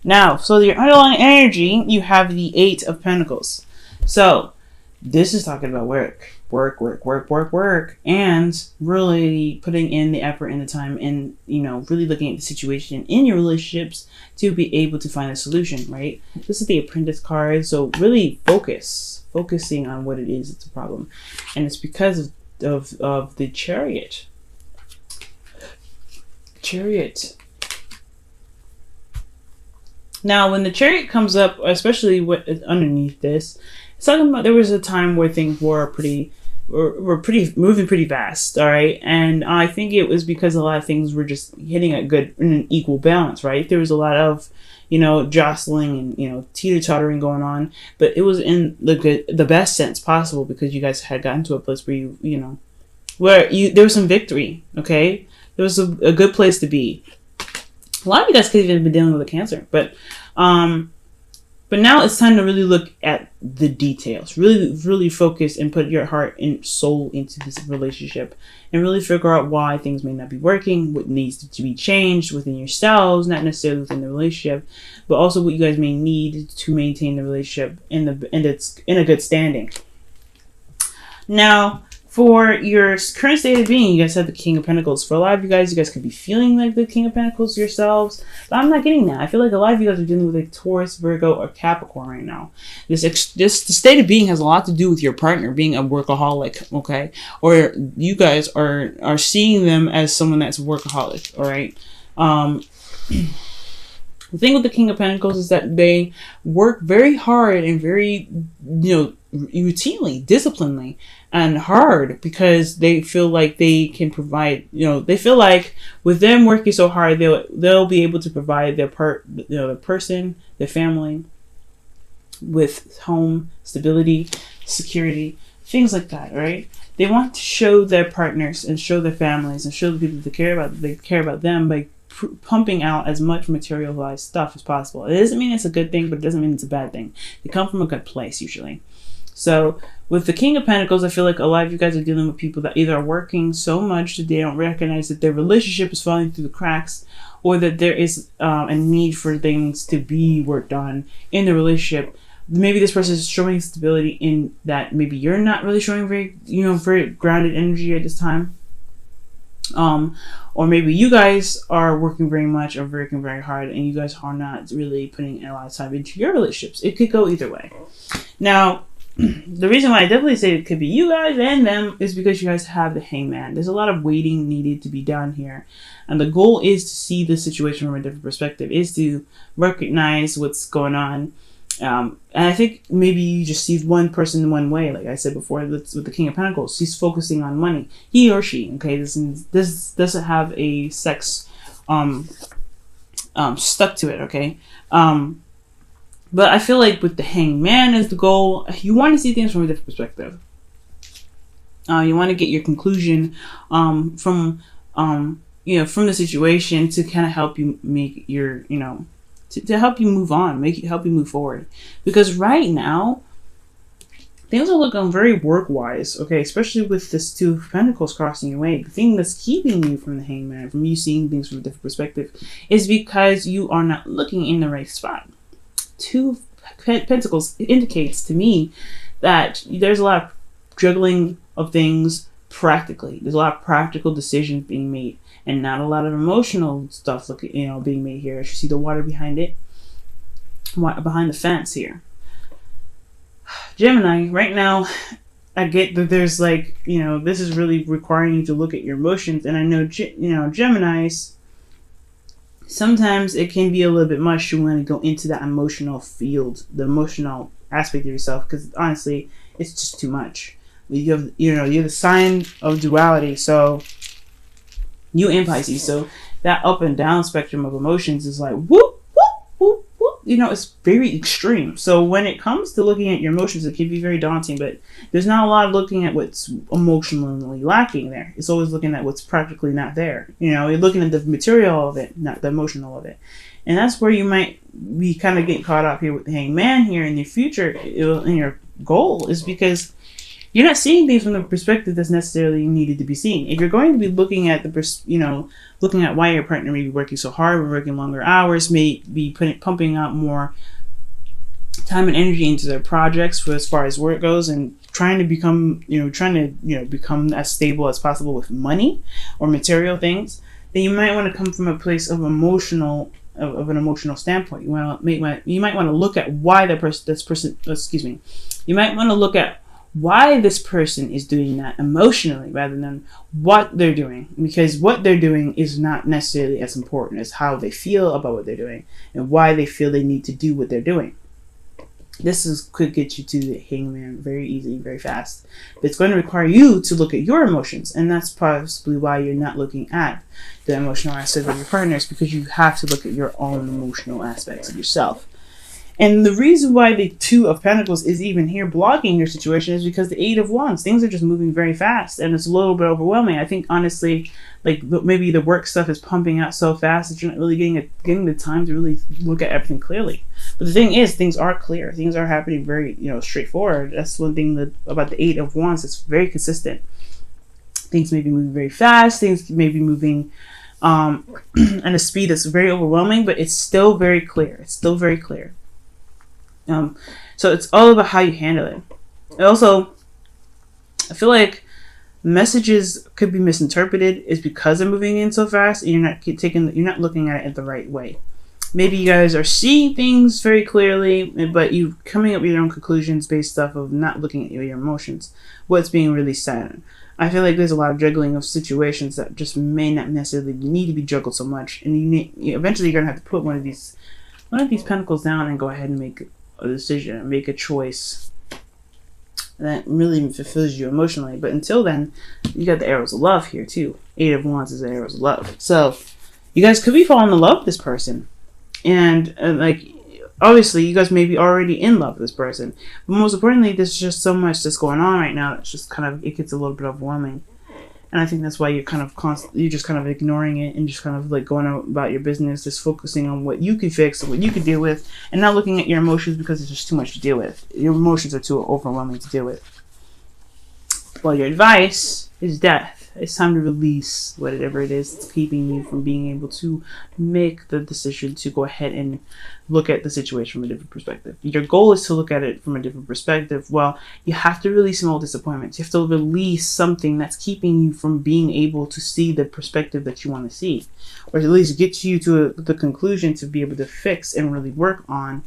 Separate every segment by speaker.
Speaker 1: Now, so your underlying energy, you have the Eight of Pentacles. So this is talking about work, and really putting in the effort and the time, and really looking at the situation in your relationships to be able to find a solution, right? This is the Apprentice card, so really focusing on what it is that's a problem, and it's because of the Chariot. Now, when the Chariot comes up, especially what is underneath this, it's talking about there was a time where things were moving pretty fast, all right? And I think it was because a lot of things were just hitting in an equal balance, right? There was a lot of, jostling and, teeter-tottering going on, but it was in the best sense possible, because you guys had gotten to a place where there was some victory, okay? There was a good place to be. A lot of you guys could have even been dealing with a Cancer, but now it's time to really look at the details. Really focus and put your heart and soul into this relationship, and really figure out why things may not be working, what needs to be changed within yourselves, not necessarily within the relationship, but also what you guys may need to maintain the relationship in a good standing. Now, for your current state of being, you guys have the King of Pentacles. For a lot of you guys could be feeling like the King of Pentacles yourselves, but I'm not getting that. I feel like a lot of you guys are dealing with a Taurus, Virgo, or Capricorn right now. The state of being has a lot to do with your partner being a workaholic, okay? Or you guys are seeing them as someone that's a workaholic, all right? The thing with the King of Pentacles is that they work very hard and very, routinely, disciplinedly, and hard, because they feel like they can provide, they feel like with them working so hard, they'll be able to provide the person, their family, with home, stability, security, things like that, right? They want to show their partners and show their families and show the people they care about them by pumping out as much materialized stuff as possible. It doesn't mean it's a good thing, but it doesn't mean it's a bad thing. They come from a good place usually. So with the King of Pentacles, I feel like a lot of you guys are dealing with people that either are working so much that they don't recognize that their relationship is falling through the cracks, or that there is a need for things to be worked on in the relationship. Maybe this person is showing stability in that maybe you're not really showing very grounded energy at this time. Or maybe you guys are working very much or working very hard, and you guys are not really putting a lot of time into your relationships. It could go either way. Now, the reason why I definitely say it could be you guys and them is because you guys have the Hangman. There's a lot of waiting needed to be done here. And the goal is to see the situation from a different perspective, is to recognize what's going on. And I think maybe you just see one person in one way, like I said before, with the King of Pentacles. He's focusing on money. He or she, okay? This doesn't have a sex stuck to it, okay? But I feel like with the Hangman as the goal, you want to see things from a different perspective. You want to get your conclusion from the situation to kind of help you make your, to help you move on, help you move forward. Because right now, things are looking very work-wise, okay? Especially with this Two of Pentacles crossing your way. The thing that's keeping you from the Hangman, from you seeing things from a different perspective, is because you are not looking in the right spot. Two of Pentacles indicates to me that there's a lot of juggling of things practically. There's a lot of practical decisions being made, and not a lot of emotional stuff being made here. As you see the water behind it, behind the fence here. Gemini, right now, I get that there's this is really requiring you to look at your emotions, and I know Geminis, sometimes it can be a little bit much to want to go into that emotional field, the emotional aspect of yourself, because honestly, it's just too much. You're the sign of duality, so you and Pisces, so that up and down spectrum of emotions is like whoop, whoop, whoop, whoop. It's very extreme. So when it comes to looking at your emotions, it can be very daunting, but there's not a lot of looking at what's emotionally lacking there. It's always looking at what's practically not there. You're looking at the material of it, not the emotional of it. And that's where you might be kind of getting caught up here with the Hangman here in your future, in your goal, is because you're not seeing things from the perspective that's necessarily needed to be seen. If you're going to be looking at looking at why your partner may be working so hard, working longer hours, may be pumping out more time and energy into their projects for as far as work goes, and trying to become become as stable as possible with money or material things, then you might want to come from a place of an emotional standpoint. You might want to look at why you might want to look at why this person is doing that emotionally rather than what they're doing, because what they're doing is not necessarily as important as how they feel about what they're doing and why they feel they need to do what they're doing. Could get you to the hangman very easily, very fast. But it's going to require you to look at your emotions, and that's possibly why you're not looking at the emotional aspect of your partners, because you have to look at your own emotional aspects of yourself. And the reason why the Two of Pentacles is even here blocking your situation is because the Eight of Wands, things are just moving very fast, and it's a little bit overwhelming. I think honestly, like maybe the work stuff is pumping out so fast that you're not really getting the time to really look at everything clearly. But the thing is, things are clear. Things are happening very, straightforward. That's one thing about the Eight of Wands. It's very consistent. Things may be moving very fast. Things may be moving at a speed that's very overwhelming, but it's still very clear. It's still very clear. So it's all about how you handle it. And also, I feel like messages could be misinterpreted is because they're moving in so fast, and you're not looking at it the right way. Maybe you guys are seeing things very clearly, but you're coming up with your own conclusions based off of not looking at your emotions, what's being really said. I feel like there's a lot of juggling of situations that just may not necessarily need to be juggled so much, and eventually you're gonna have to put one of these pentacles down and go ahead and make a decision and make a choice that really fulfills you emotionally. But until then, you got the arrows of love here too. Eight of Wands is the arrows of love. So you guys could be falling in love with this person, and obviously you guys may be already in love with this person, but most importantly, there's just so much that's going on right now that's just it gets a little bit overwhelming. And I think that's why you're you're just kind of ignoring it and just kind of going about your business, just focusing on what you can fix and what you can deal with, and not looking at your emotions because it's just too much to deal with. Your emotions are too overwhelming to deal with. Well, your advice is death. It's time to release whatever it is that's keeping you from being able to make the decision to go ahead and look at the situation from a different perspective. Your goal is to look at it from a different perspective. Well, you have to release some old disappointments. You have to release something that's keeping you from being able to see the perspective that you want to see, or at least get you to the conclusion to be able to fix and really work on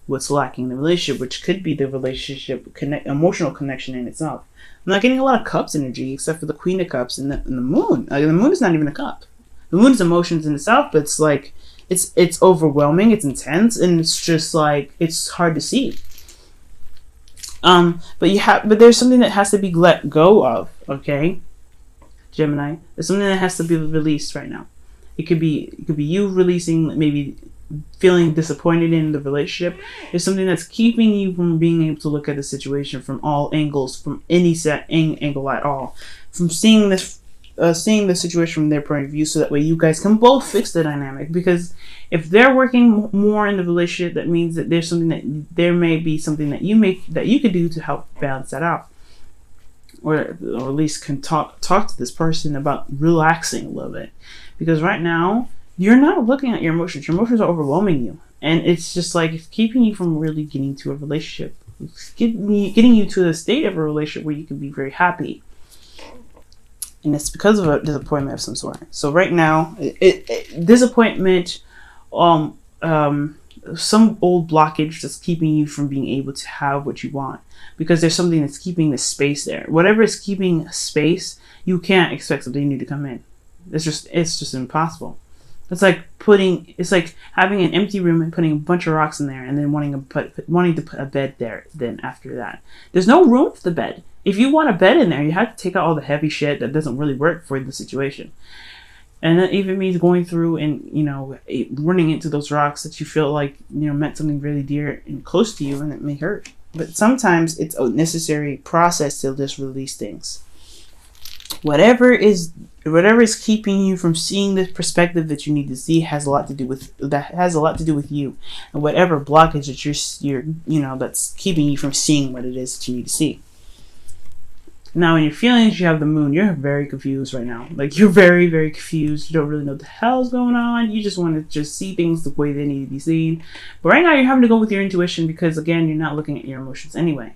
Speaker 1: what's lacking in the relationship, which could be the relationship emotional connection in itself. I'm not getting a lot of cups energy except for the Queen of Cups and the Moon. The Moon is not even a cup. The Moon is emotions in itself, but it's overwhelming, it's intense, and it's just it's hard to see. But there's something that has to be let go of, okay? Gemini. There's something that has to be released right now. It could be you releasing, maybe feeling disappointed in the relationship. It's something that's keeping you from being able to look at the situation from all angles, from any angle at all, from seeing the situation from their point of view, so that way you guys can both fix the dynamic. Because if they're working more in the relationship, that means that there may be something that you could do to help balance that out, or at least can talk to this person about relaxing a little bit. Because right now, you're not looking at your emotions. Your emotions are overwhelming you. And it's just it's keeping you from really getting to a relationship. It's getting you to a state of a relationship where you can be very happy. And it's because of a disappointment of some sort. So right now, disappointment, some old blockage that's keeping you from being able to have what you want. Because there's something that's keeping the space there. Whatever is keeping space, you can't expect something new to come in. It's just impossible. It's like having an empty room and putting a bunch of rocks in there, and then wanting to put a bed there. Then after that, there's no room for the bed. If you want a bed in there, you have to take out all the heavy shit that doesn't really work for the situation. And that even means going through and running into those rocks that you feel meant something really dear and close to you, and it may hurt. But sometimes it's a necessary process to just release things. Whatever is keeping you from seeing the perspective that you need to see has a lot to do with you, and whatever blockage that you're that's keeping you from seeing what it is that you need to see. Now, in your feelings, you have the moon. You're very confused right now. Like, you're very, very confused. You don't really know what the hell's going on. You just want to just see things the way they need to be seen. But right now, you're having to go with your intuition because, again, you're not looking at your emotions anyway.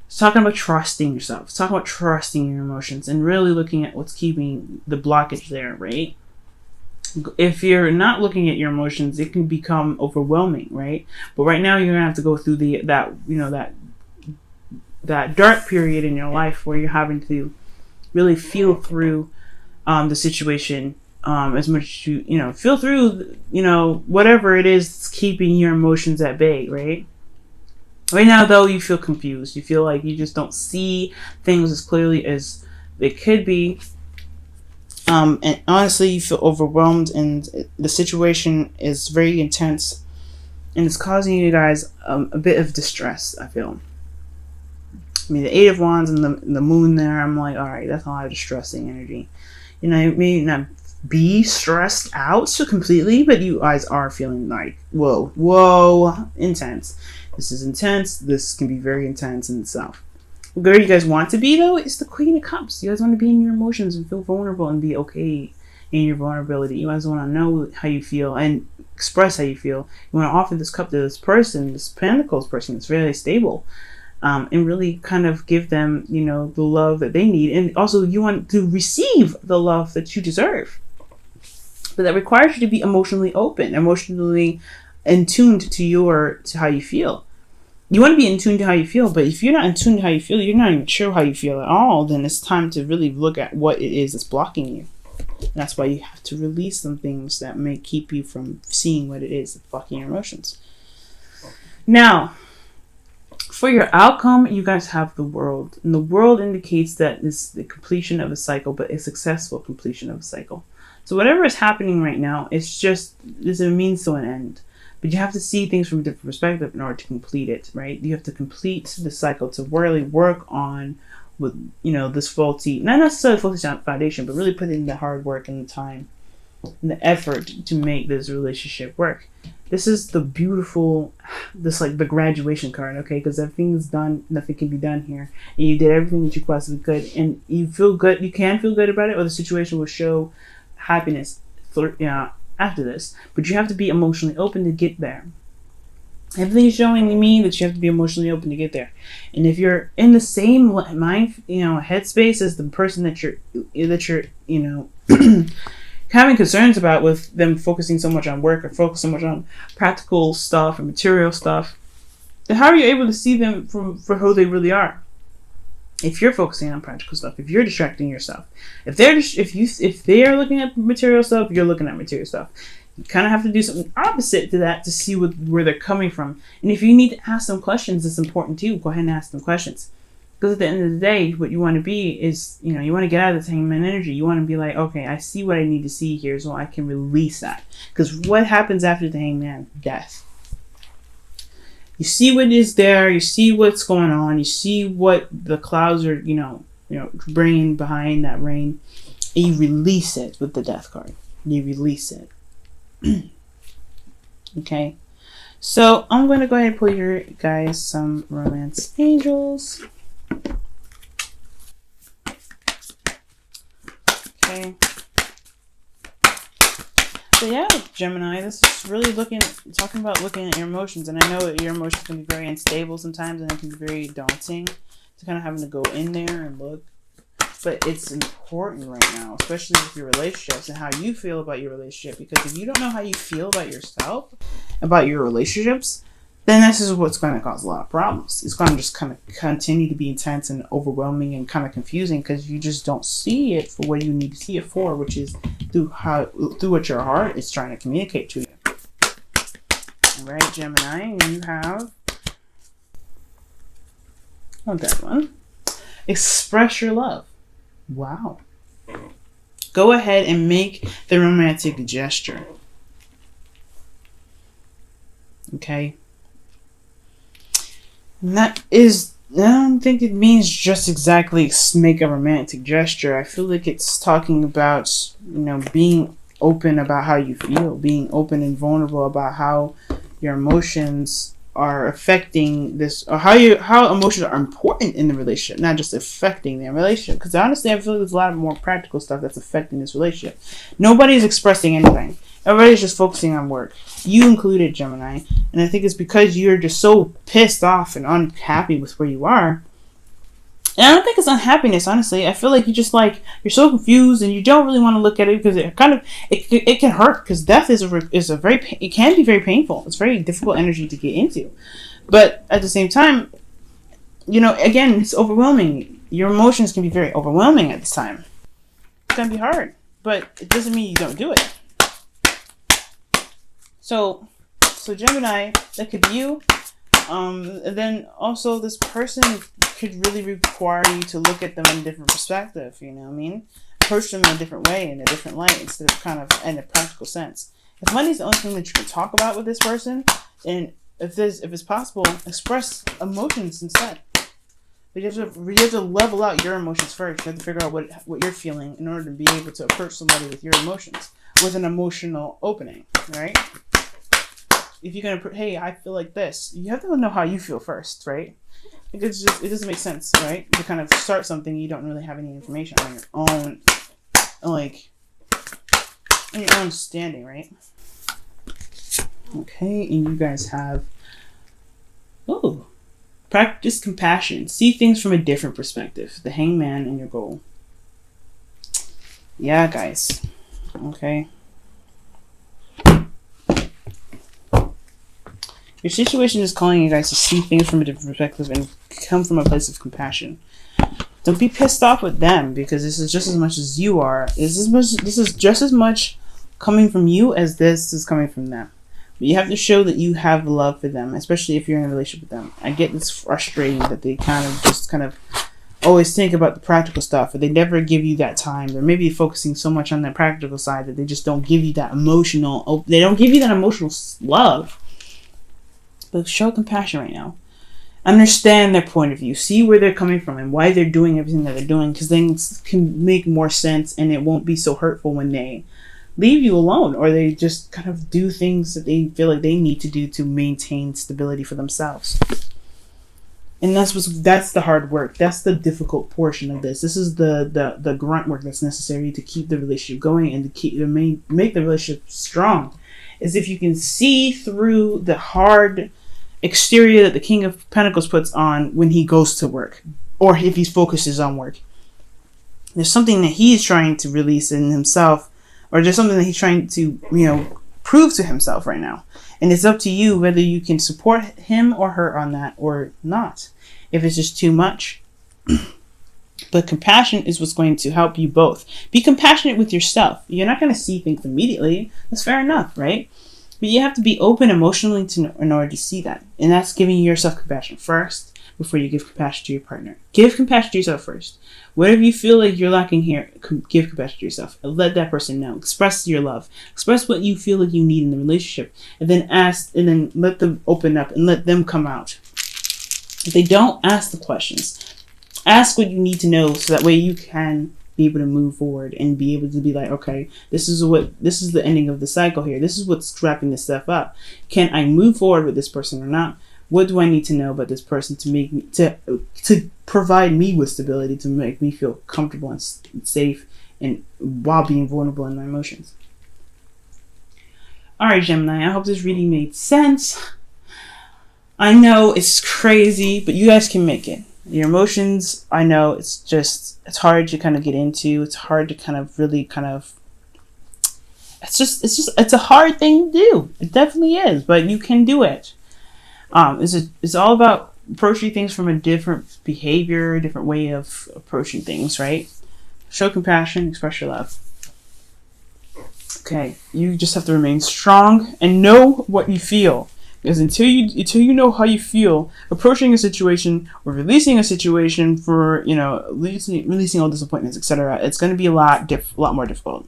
Speaker 1: It's talking about trusting yourself. It's talking about trusting your emotions and really looking at what's keeping the blockage there, right? If you're not looking at your emotions, it can become overwhelming, right? But right now, you're going to have to go through that dark period in your life where you're having to really feel through the situation as much as you feel through whatever it is that's keeping your emotions at bay, right? Right now, though, you feel confused. You feel like you just don't see things as clearly as they could be, and honestly, you feel overwhelmed, and the situation is very intense, and it's causing you guys a bit of distress, I feel. I mean, the Eight of Wands and the moon there, I'm like, all right, that's a lot of distressing energy. You know, it may not be stressed out so completely, but you guys are feeling like, whoa, intense. This is intense. This can be very intense in itself. Where you guys want to be, though, is the Queen of Cups. You guys want to be in your emotions and feel vulnerable and be okay in your vulnerability. You guys want to know how you feel and express how you feel. You want to offer this cup to this person, this Pentacles person that's really stable. And really kind of give them, the love that they need. And also you want to receive the love that you deserve. But that requires you to be emotionally open, emotionally in tune to how you feel. You want to be in tune to how you feel, but if you're not in tune to how you feel, you're not even sure how you feel at all, then it's time to really look at what it is that's blocking you. And that's why you have to release some things that may keep you from seeing what it is that's blocking your emotions. Now, for your outcome, you guys have the World. And the World indicates that it's the completion of a cycle, but a successful completion of a cycle. So whatever is happening right now, it's a means to an end. But you have to see things from a different perspective in order to complete it, right? You have to complete the cycle to really work on with, this faulty, not necessarily faulty foundation, but really put in the hard work and the time and the effort to make this relationship work. This is the beautiful, the graduation card, okay? Because everything's done, nothing can be done here. And you did everything that you possibly could. And you feel good, you can feel good about it, or the situation will show happiness after this. But you have to be emotionally open to get there. Everything is showing me that you have to be emotionally open to get there. And if you're in the same mind, headspace as the person that you're having concerns about, with them focusing so much on work or focus so much on practical stuff or material stuff, then how are you able to see them for who they really are? If you're focusing on practical stuff, if you're distracting yourself, if they are looking at material stuff, you're looking at material stuff. You kind of have to do something opposite to that to see where they're coming from. And if you need to ask them questions, it's important too. Go ahead and ask them questions. Because at the end of the day, what you want to be is, you want to get out of the hangman energy. You want to be like, okay, I see what I need to see here so I can release that. Because what happens after the hangman? Death. You see what is there. You see what's going on. You see what the clouds are, bringing behind that rain. And you release it with the death card. You release it. Okay. So I'm going to go ahead and pull your guys some romance angels. Okay. So yeah, Gemini, this is really talking about looking at your emotions. And I know that your emotions can be very unstable sometimes, and it can be very daunting to kind of having to go in there and look. But it's important right now, especially with your relationships and how you feel about your relationship. Because if you don't know how you feel about yourself, about your relationships, then this is what's going to cause a lot of problems. It's going to just kind of continue to be intense and overwhelming and kind of confusing because you just don't see it for what you need to see it for, which is through what your heart is trying to communicate to you. All right, Gemini, you have that one. Express your love. Wow. Go ahead and make the romantic gesture. Okay. And I don't think it means just exactly make a romantic gesture. I feel like it's talking about, being open about how you feel, being open and vulnerable about how your emotions are affecting this, or how emotions are important in the relationship, not just affecting their relationship. Because honestly, I feel like there's a lot of more practical stuff that's affecting this relationship. Nobody's expressing anything. Everybody's just focusing on work. You included, Gemini. And I think it's because you're just so pissed off and unhappy with where you are. And I don't think it's unhappiness, honestly. I feel like you're so confused and you don't really want to look at it because it can hurt, because death it can be very painful. It's very difficult energy to get into. But at the same time, again, it's overwhelming. Your emotions can be very overwhelming at this time. It's going to be hard, but it doesn't mean you don't do it. So Gemini, that could be you. And then also this person could really require you to look at them in a different perspective, you know what I mean? Approach them in a different way, in a different light, instead of kind of in a practical sense. If money's the only thing that you can talk about with this person, and if it's possible, express emotions instead. But you have to level out your emotions first. You have to figure out what you're feeling in order to be able to approach somebody with your emotions, with an emotional opening, right? If you're gonna, hey, I feel like this, you have to know how you feel first, right? It doesn't make sense, right? To kind of start something you don't really have any information on your own, like, on your own standing, right? Okay, and you guys have, practice compassion. See things from a different perspective. The Hangman and your goal. Yeah, guys. Okay. Your situation is calling you guys to see things from a different perspective and come from a place of compassion. Don't be pissed off with them, because this is just as much as you are. This is just as much coming from you as this is coming from them. But you have to show that you have love for them, especially if you're in a relationship with them. I get it's frustrating that they kind of always think about the practical stuff, but they never give you that time. They're maybe focusing so much on the practical side that they just don't give you that emotional. They don't give you that emotional love. But show compassion right now. Understand their point of view. See where they're coming from and why they're doing everything that they're doing, because things can make more sense and it won't be so hurtful when they leave you alone, or they just kind of do things that they feel like they need to do to maintain stability for themselves. And that's the hard work. That's the difficult portion of this. This is the grunt work that's necessary to keep the relationship going and to make the relationship strong. Is if you can see through the hard exterior that the King of Pentacles puts on when he goes to work, or if he focuses on work. There's something that he's trying to release in himself, or there's something that he's trying to, prove to himself right now. And it's up to you whether you can support him or her on that or not. If it's just too much. But compassion is what's going to help you both. Be compassionate with yourself. You're not going to see things immediately. That's fair enough, right? But you have to be open emotionally in order to see that. And that's giving yourself compassion first before you give compassion to your partner. Give compassion to yourself first. Whatever you feel like you're lacking here, give compassion to yourself. And let that person know. Express your love. Express what you feel like you need in the relationship. And then let them open up and let them come out. If they don't, ask the questions. Ask what you need to know so that way you can be able to move forward and be able to be like, okay, this is the ending of the cycle here. This is what's wrapping this stuff up. Can I move forward with this person or not? What do I need to know about this person to make me to provide me with stability, to make me feel comfortable and safe, and while being vulnerable in my emotions? All right, Gemini, I hope this reading made sense. I know it's crazy, but you guys can make it. Your emotions, I know it's hard to kind of get into. It's hard to kind of really it's a hard thing to do. It definitely is, but you can do it. It's all about approaching things from a different behavior, a different way of approaching things, right? Show compassion, express your love. Okay, you just have to remain strong and know what you feel. Because until you know how you feel approaching a situation or releasing a situation for, releasing all disappointments, etc., it's going to be a lot more difficult.